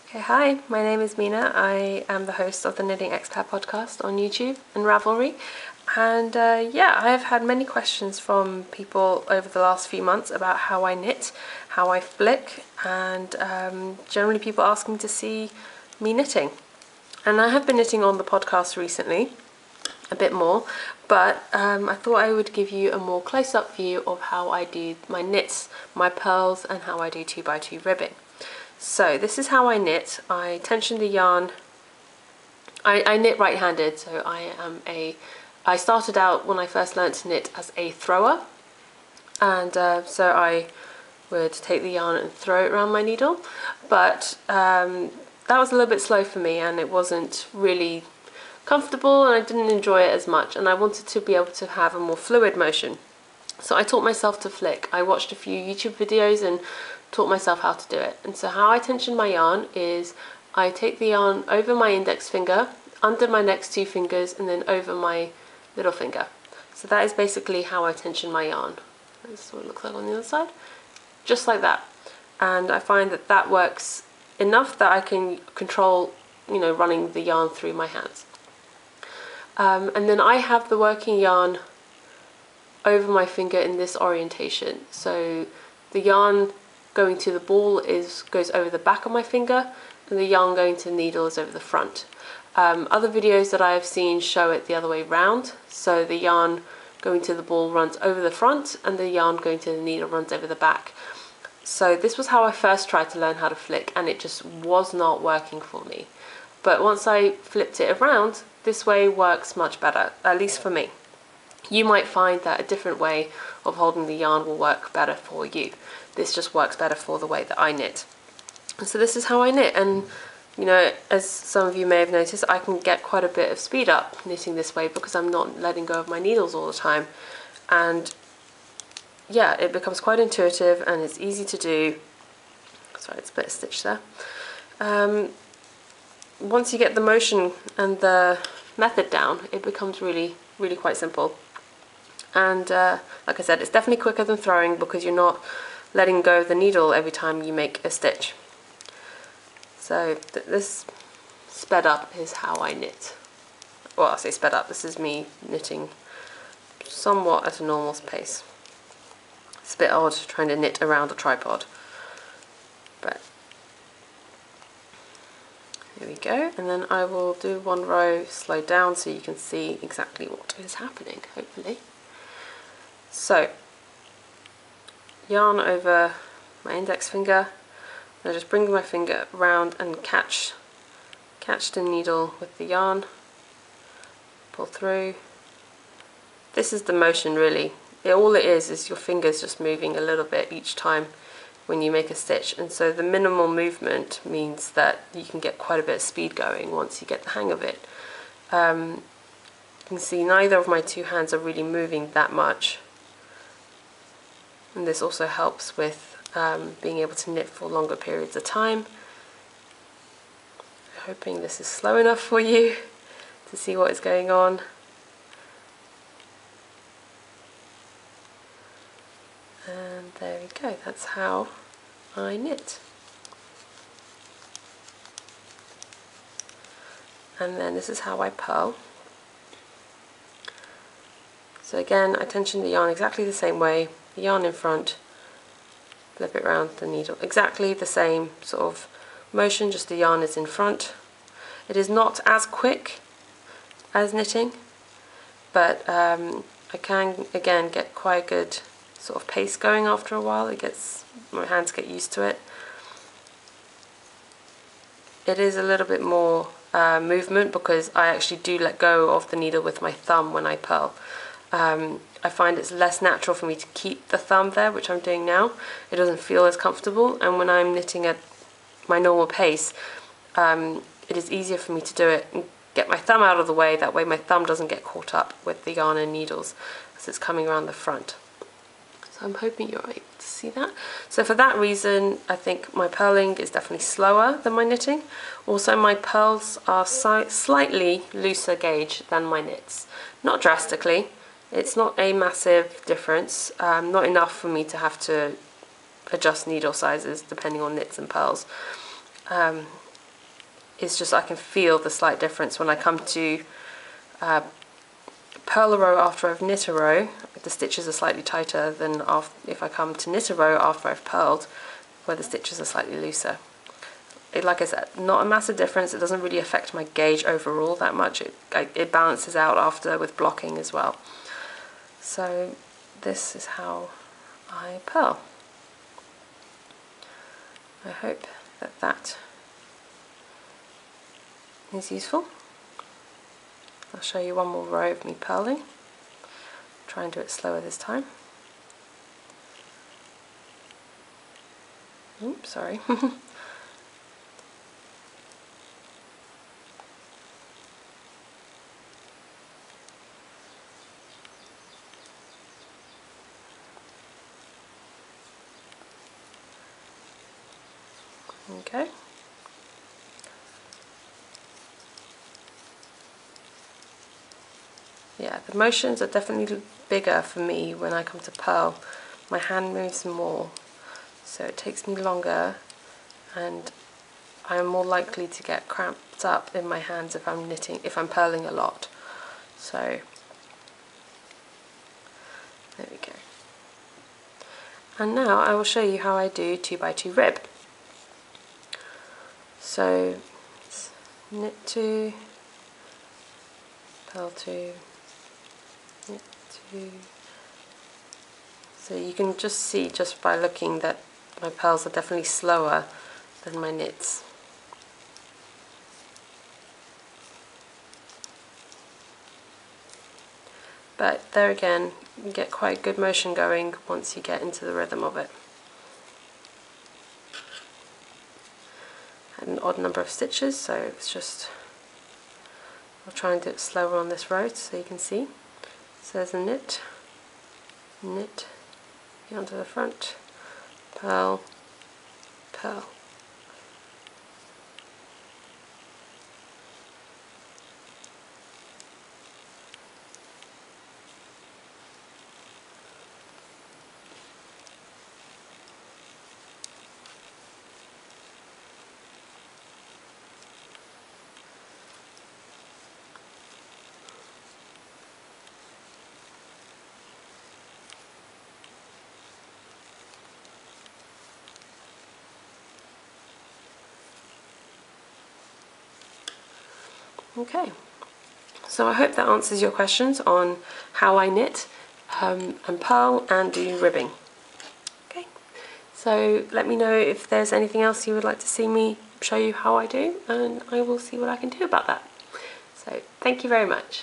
Okay, hi, my name is Mina. I am the host of the Knitting Expat Podcast on YouTube and Ravelry. And I have had many questions from people over the last few months about how I knit, how I flick, and generally people asking to see me knitting. And I have been knitting on the podcast recently, a bit more, but I thought I would give you a more close-up view of how I do my knits, my purls, and how I do 2x2 ribbing. So this is how I knit. I tension the yarn. I knit right-handed, so I started out when I first learned to knit as a thrower, and so I would take the yarn and throw it around my needle, but that was a little bit slow for me and it wasn't really comfortable and I didn't enjoy it as much, and I wanted to be able to have a more fluid motion. So I taught myself to flick. I watched a few YouTube videos and taught myself how to do it. And so how I tension my yarn is I take the yarn over my index finger, under my next two fingers, and then over my little finger. So that is basically how I tension my yarn. That's what it looks like on the other side. Just like that. And I find that that works enough that I can control, running the yarn through my hands. And then I have the working yarn over my finger in this orientation. So the yarn going to the ball goes over the back of my finger, and the yarn going to the needle is over the front. Other videos that I have seen show it the other way round, so the yarn going to the ball runs over the front and the yarn going to the needle runs over the back. So this was how I first tried to learn how to flick, and it just was not working for me. But once I flipped it around, this way works much better, at least for me. You might find that a different way of holding the yarn will work better for you. This just works better for the way that I knit. So this is how I knit, and as some of you may have noticed, I can get quite a bit of speed up knitting this way because I'm not letting go of my needles all the time. And yeah, it becomes quite intuitive and it's easy to do. Sorry, it's a bit of stitch there. Once you get the motion and the method down, it becomes really, really quite simple. And like I said, it's definitely quicker than throwing because you're not letting go of the needle every time you make a stitch. So this sped up is how I knit. Well, I say sped up, this is me knitting somewhat at a normal pace. It's a bit odd trying to knit around a tripod, but here we go. And then I will do one row, slow down so you can see exactly what is happening, hopefully. So, yarn over my index finger, and I just bring my finger around and catch the needle with the yarn, pull through. This is the motion really. All it is your fingers just moving a little bit each time when you make a stitch, and so the minimal movement means that you can get quite a bit of speed going once you get the hang of it. You can see neither of my two hands are really moving that much, and this also helps with being able to knit for longer periods of time. Hoping this is slow enough for you to see what is going on. And there we go, that's how I knit. And then this is how I purl. So again, I tension the yarn exactly the same way, the yarn in front, flip it around the needle, exactly the same sort of motion, just the yarn is in front. It is not as quick as knitting, but I can again get quite a good sort of pace going after a while. My hands get used to it. It is a little bit more movement because I actually do let go of the needle with my thumb when I purl. I find it's less natural for me to keep the thumb there, which I'm doing now. It doesn't feel as comfortable, and when I'm knitting at my normal pace, it is easier for me to do it and get my thumb out of the way. That way my thumb doesn't get caught up with the yarn and needles as it's coming around the front. So I'm hoping you're able to see that. So for that reason, I think my purling is definitely slower than my knitting. Also, my purls are slightly looser gauge than my knits. Not drastically. It's not a massive difference, not enough for me to have to adjust needle sizes depending on knits and purls. is just I can feel the slight difference when I come to purl a row after I've knit a row. The stitches are slightly tighter than if I come to knit a row after I've purled, where the stitches are slightly looser. Like I said, not a massive difference. It doesn't really affect my gauge overall that much. It balances out after with blocking as well. So this is how I purl. I hope that is useful. I'll show you one more row of me purling. Try and do it slower this time. Oops, sorry. Okay. Yeah, the motions are definitely bigger for me when I come to purl. My hand moves more, so it takes me longer, and I am more likely to get cramped up in my hands if I'm purling a lot. So there we go. And now I will show you how I do 2x2 rib. So it's knit 2, purl 2, knit 2. So you can just see just by looking that my purls are definitely slower than my knits. But there again, you get quite good motion going once you get into the rhythm of it. Had an odd number of stitches, so it's just, I'll try and do it slower on this row so you can see. So there's a knit, knit, yarn to the front, purl, purl. Okay, so I hope that answers your questions on how I knit and purl and do ribbing. Okay, so let me know if there's anything else you would like to see me show you how I do, and I will see what I can do about that. So thank you very much.